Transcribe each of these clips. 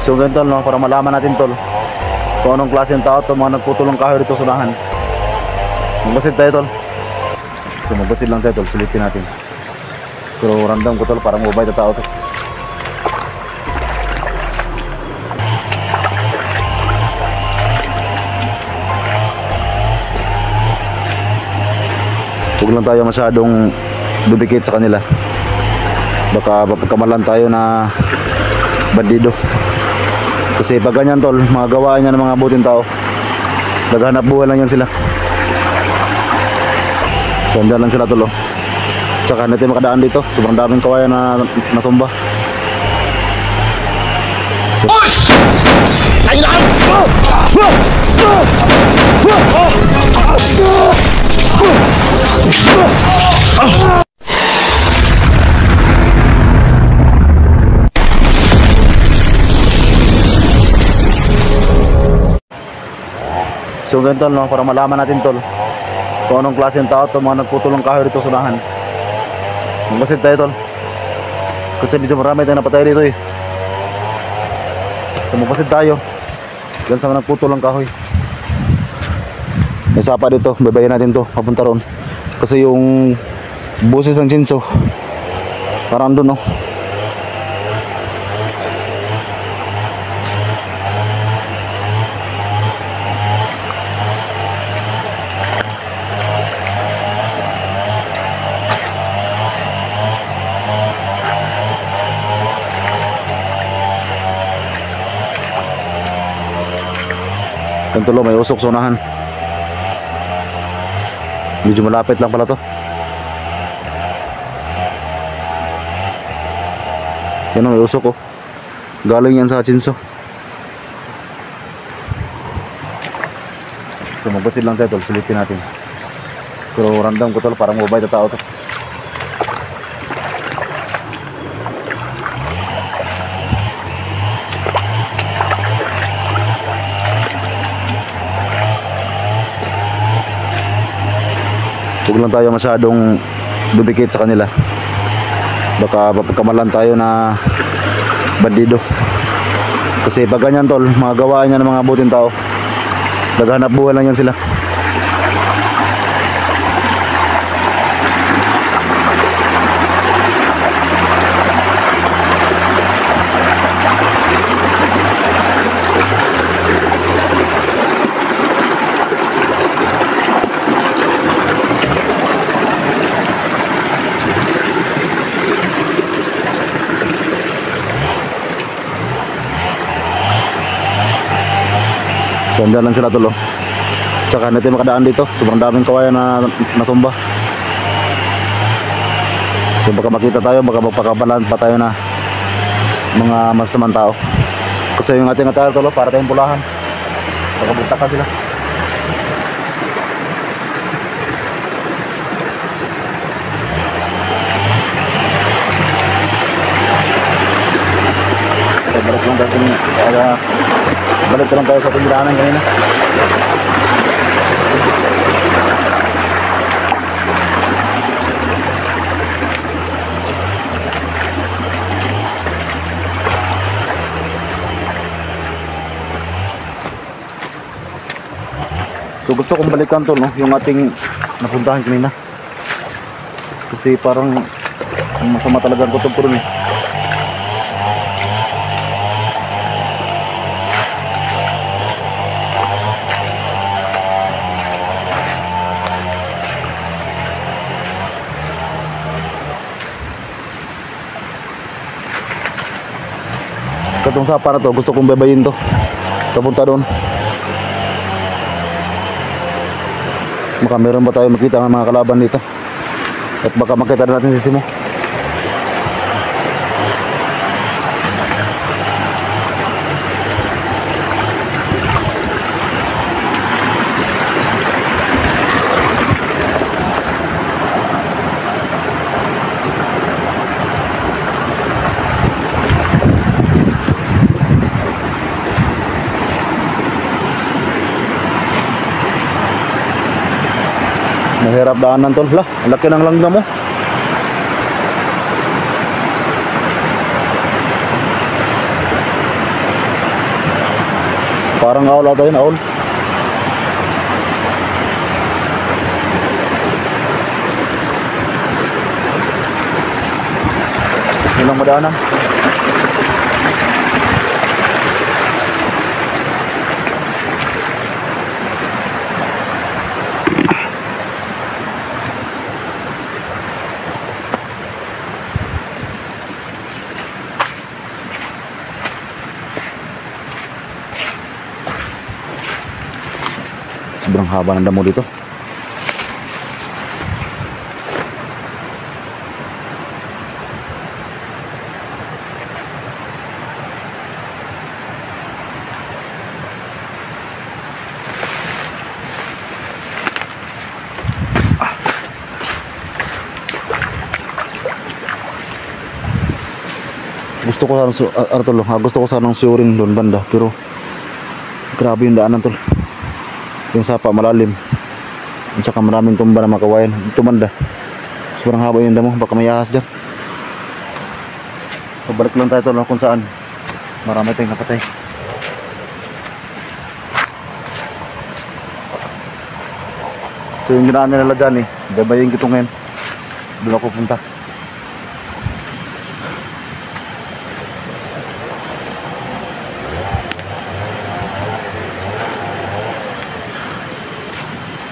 So ganito no, para malaman natin tol kung anong klase ng tao to, mga nagputulong kahoy dito sa unahan. Magbasid tayo tol. So magbasid lang tayo tol, silipin natin. Pero random ko tol, parang mabait na tao to. Huwag lang tayo masyadong dudikit sa kanila. Baka mapagkamalan tayo na bandido. Kasi pag ganyan tol, mga gawaan niya ng mga buting tao, naghahanap buhay lang yan sila. So andyan lang sila tol oh. Saka natin makadaan dito, sobrang daming kawayan na natumba. Ay lang! So ganito no, para malaman natin tol kung anong klase ng tao to, mga nagputulong kahoy dito sa unahan. Magbasid tayo tol, kasi medyo marami tayong napatay dito eh. So magbasid tayo dyan sa nagputulong kahoy. May sapa dito, babayin natin to papunta ron. Kasi yung boses ng chinso parang doon no. Ganito lo, may usok sa unahan. Medyo malapit lang pala to. Yan o, may usok oh. Galing yan sa chinso. So magbasid lang tayo tol, silipin natin. Pero random ko tol, parang mabait na tao to. Huwag lang tayo masyadong dudikit sa kanila. Baka mapagkamalan tayo na bandido. Kasi pag ganyan tol, mga gawaan niya ng mga buting tao, naghahanap buhay lang yan sila. So andyan lang sila tol oh. Tsaka natin makadaan dito, sobrang daming kawayan na natumba. So baka makita tayo, baka magpakabalan pa tayo na mga masasamang tao. Kasi yung ating atay tol oh, para tayong pulahan. Baka bugtakan sila. So balik lang tayo, balik lang tayo sa tindahanan kanina. So gusto kong balikan tol no, yung ating napuntahan kanina. Kasi parang masama talaga ang kutob ko dun eh. Katong sapa na to, gusto kong babayin to papunta doon. Baka meron ba tayo makita ng mga kalaban dito, at baka makita na natin si Simo. Mahirap daanan tol. Lah, ang laki ng langga mo. Parang aul ata yun, aul. Yun lang madaanan. Sobrang haba ng damo dito. Gusto ko sana gusto ko sanang siyurin doon banda, pero grabe yung daanan tol. Yung sapa malalim, at saka maraming tumba na makawayan. Dito banda sobrang haba yung damo, baka may ahas dyan. Pabalik lang tayo tol kung saan marami tayong napatay. So yung ginaan nila dyan babayin ko ito ngayon. Doon ako punta.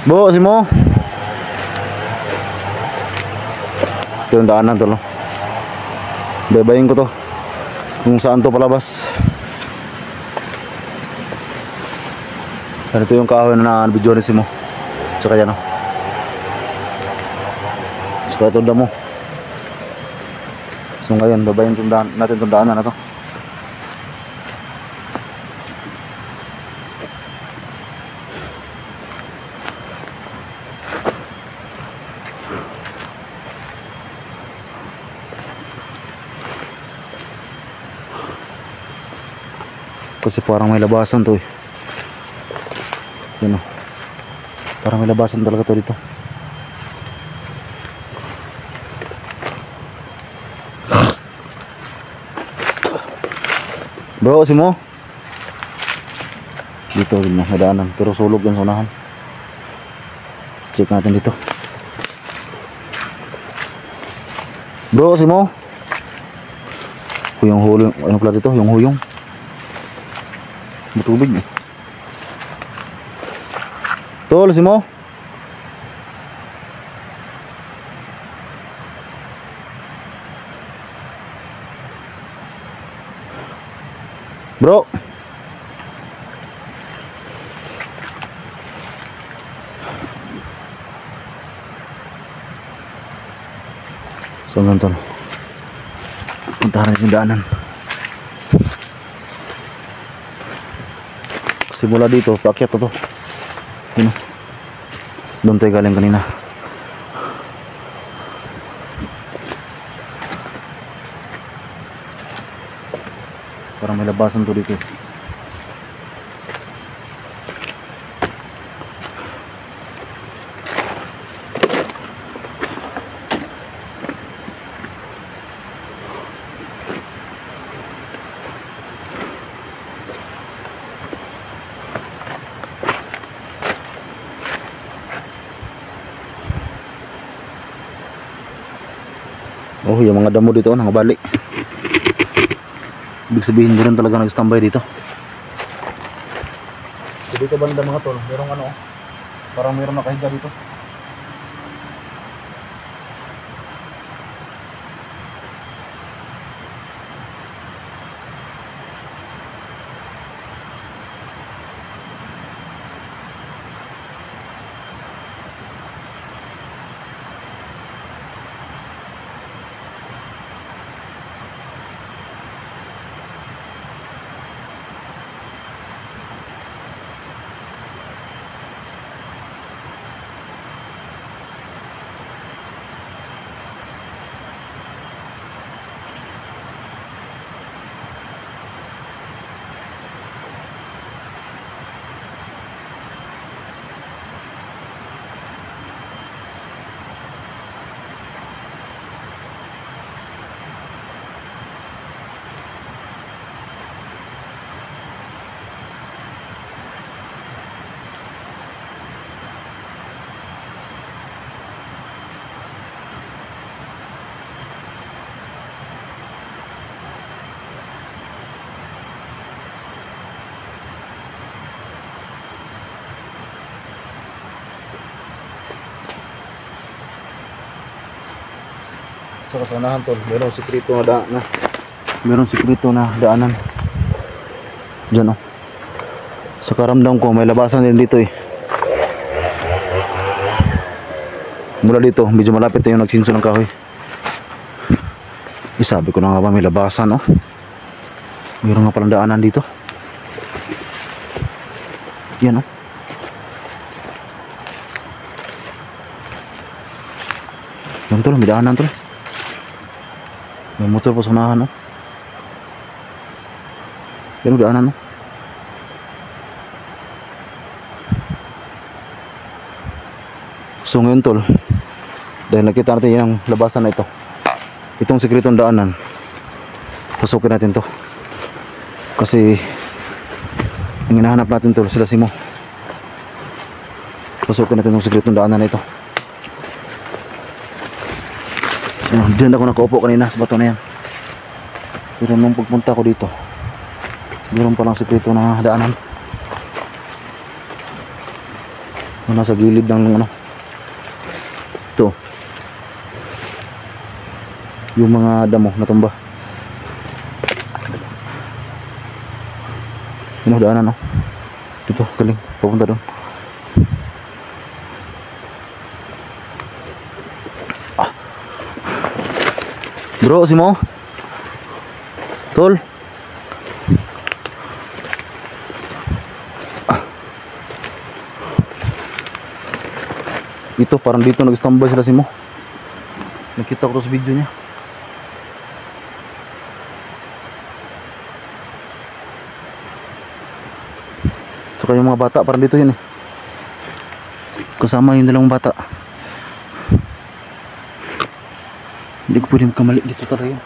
Bo, si mo. Ito yung daanan to, no? Bebayin ko to. Kung saan to palabas. Ito yung kahoy na video ni si mo. Tsaka yan, no? Tsaka ito damo. So ngayon, bebayin natin itong daanan na to. Kasi parang may labasan to Yun o. Parang may labasan talaga to dito. Bro, si mo. Dito yun may daanan. Pero sulog yung unahan. Check natin dito. Bro, si mo. Yung hulong. Ano pala dito? Yung huyong. Matubig Tol, si mo. Bro. So tol, puntahan natin yung daanan. Simula dito, paakyat to. Yun. Doon tayo galing kanina. Parang may labasan to dito. Oh, yung mga damo dito, nangabali. Ibig sabihin doon talaga nag-standby dito. So dito banda mga tol, merong parang meron nakahiga dito. Sa kasanahan tol, mayroong sikreto na daan na. Mayroong sikreto na daanan. Diyan oh. Sa karamdam ko may labasan din dito eh. Mula dito, medyo malapit na yung nagsinso ng kahoy. Sabi ko na nga ba may labasan oh. Mayroon nga palang daanan dito. Yan oh. Yan tol, may daanan tol. May motor pa sa unahan oh. Yan ang daanan oh. So ngayon tol, dahil nakita natin yung labasan na ito, itong sikretong daanan, pasukin natin to. Kasi ang hinahanap natin tol, sila Simo. Pasukin natin itong sikretong daanan na ito. Diyan ako nakaupo kanina sa bato na yan. Pero nung pagpunta ko dito, meron palang sikreto na daanan. Nasa gilid ng ano, ito yung mga damo na tumba. Yun ang daanan oh. Dito galing papunta doon. Bro, Simo tol. Ito parang dito nag-standby sila Simo. Nakita ko to sa video niya. Saka yung mga bata parang dito yun eh. Kasama yung dalawang bata. Hindi ko pwede magkamali dito talaga yun.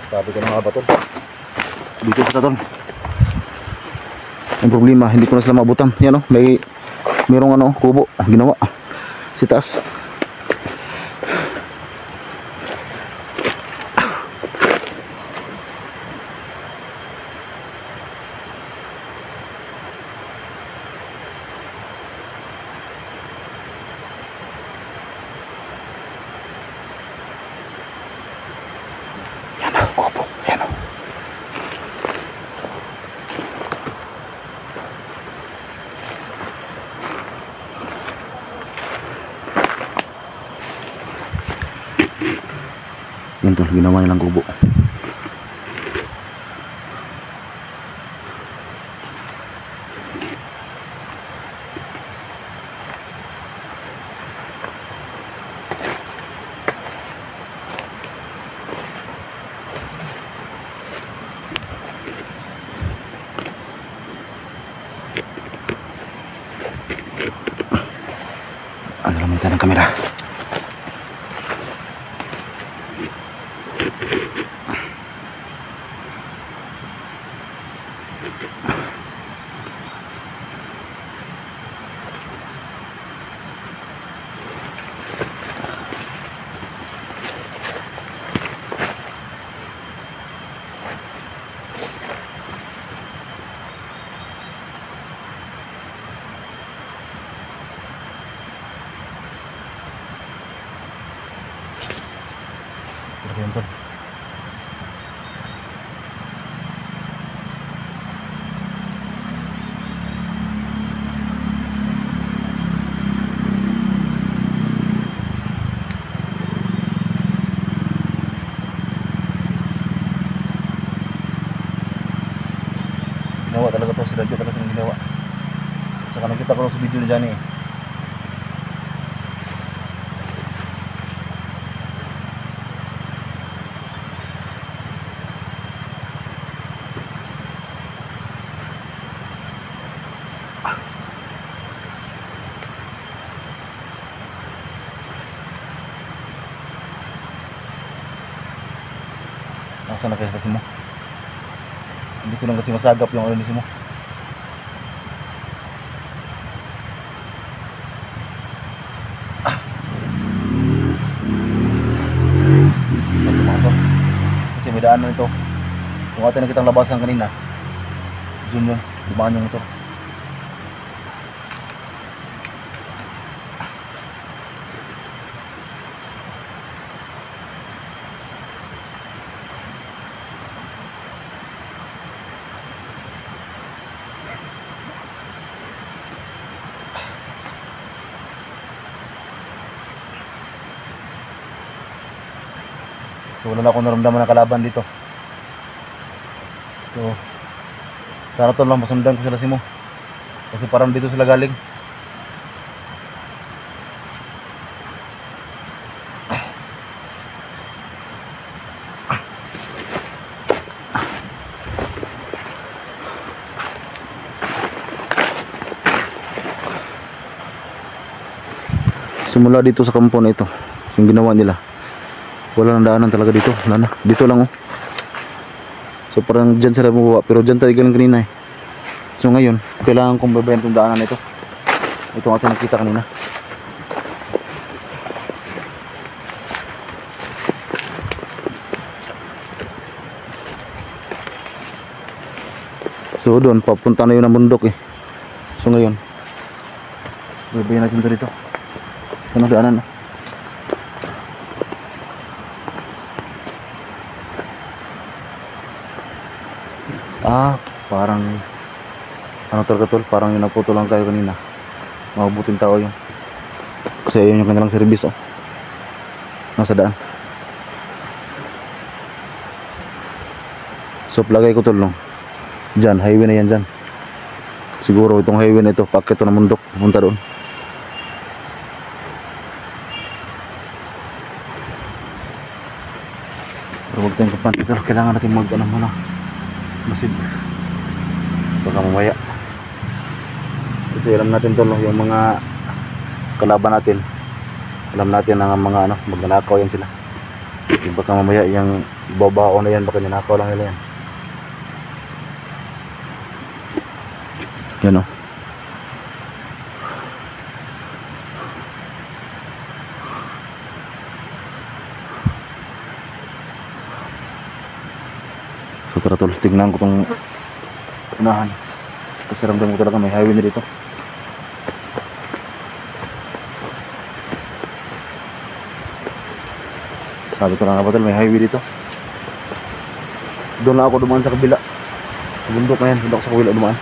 Sabi ko na nga ba tol, dito sa tol. Ang problema, hindi ko na sila maabutan. Yan o, mayroong ano, kubo ginawa si taas. Yan o, kubo, yan o. Yan tol, ginawa nilang kubo. Ano naman tayo ng kamera? Yan tol. Ginawa talaga to, sila dito talaga yung ginawa. Saka nakita ko sa video ni Johnny eh. Nasaan na kaya kasi mo? Hindi ko lang kasi masagap yung ulo ni Simo. daanan ito. Yung ating nakitang labasan kanina, yun, dumaan yung motor. So wala na akong naramdaman ng kalaban dito. So sana to lang masundan ko sila si Mo. Kasi parang dito sila galing. Simula dito sa kampo na ito, yung ginawa nila, wala nang daanan talaga dito. Wala na. Dito lang oh. So parang dyan sila bumaba. Pero dyan tayo galing kanina eh. So ngayon, kailangan kong babayan itong daanan na ito. Ito ang ating nakita kanina. So doon, papunta na yun ang bundok eh. So ngayon, babayan natin ito dito. Ito ang daanan oh. Parang ano talaga tol, parang yung naputo lang tayo kanina. Mabuting tao yun. Kasi ayun yung kanilang service oh. Nasa daan. So plagay ko tol no. Diyan, highway na yan dyan. Siguro itong highway na ito, packet to ng bundok, punta doon. Pero huwag tayong kapanti tol, kailangan natin mag ano muna. Masid. Baka mamaya. Kasi alam natin tol, yung mga kalaban natin, alam natin ang mga ano, magnanakaw yan sila. Baka mamaya yung babao na yan, baka ninakaw lang nila yan. Yan o. So tara tol, tignan ko tong unahan. Kasi ramdam ko talaga may highway na dito. Sabi ko na nga ba tol, may highway dito. Doon lang ako dumaan sa kabila. Sa bundok na yan, doon ako sa kabila dumaan.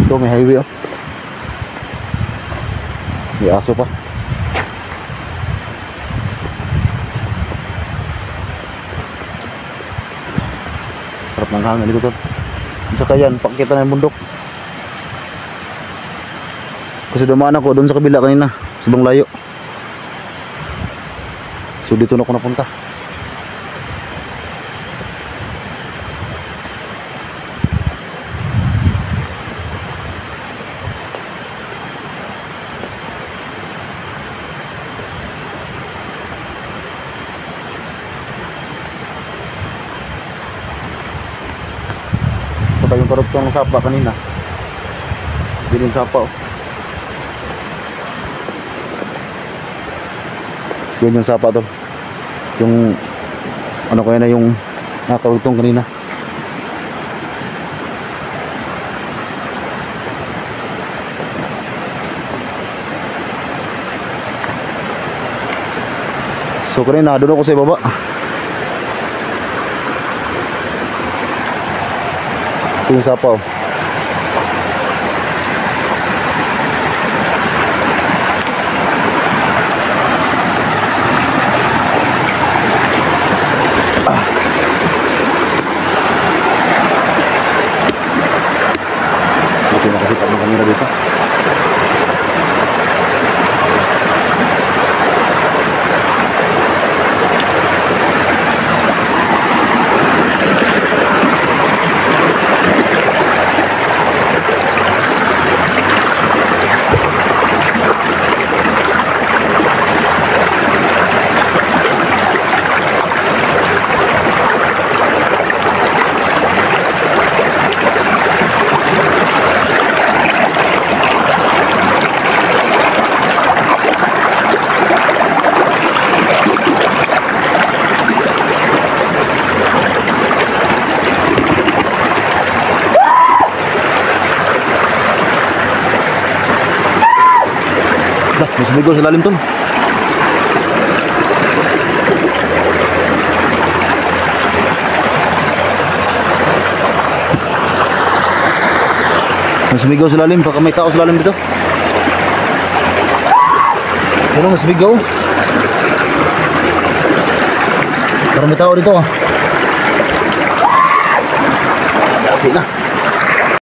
Ito may highway oh. May aso pa. Sarap ng hangin dito tol. Saka yan, pakita na yung bundok. Kasi dumaan ako doon sa kabila kanina, sabang layo. So dito na ako napunta. Ito yung karugtong ng sapa kanina. Yun yung sapa oh. Yun yung sapa tol. Yung ano kaya na yung nakarugtong kanina. So kanina doon ako sa ibaba. Ito yung sapa oh. Ito nakasipat ng kamera dito. May sumigaw sa lalim tol. May sumigaw sa lalim, baka may tao sa lalim dito. Ano nga sumigaw? Parang may tao dito ah. Dati na.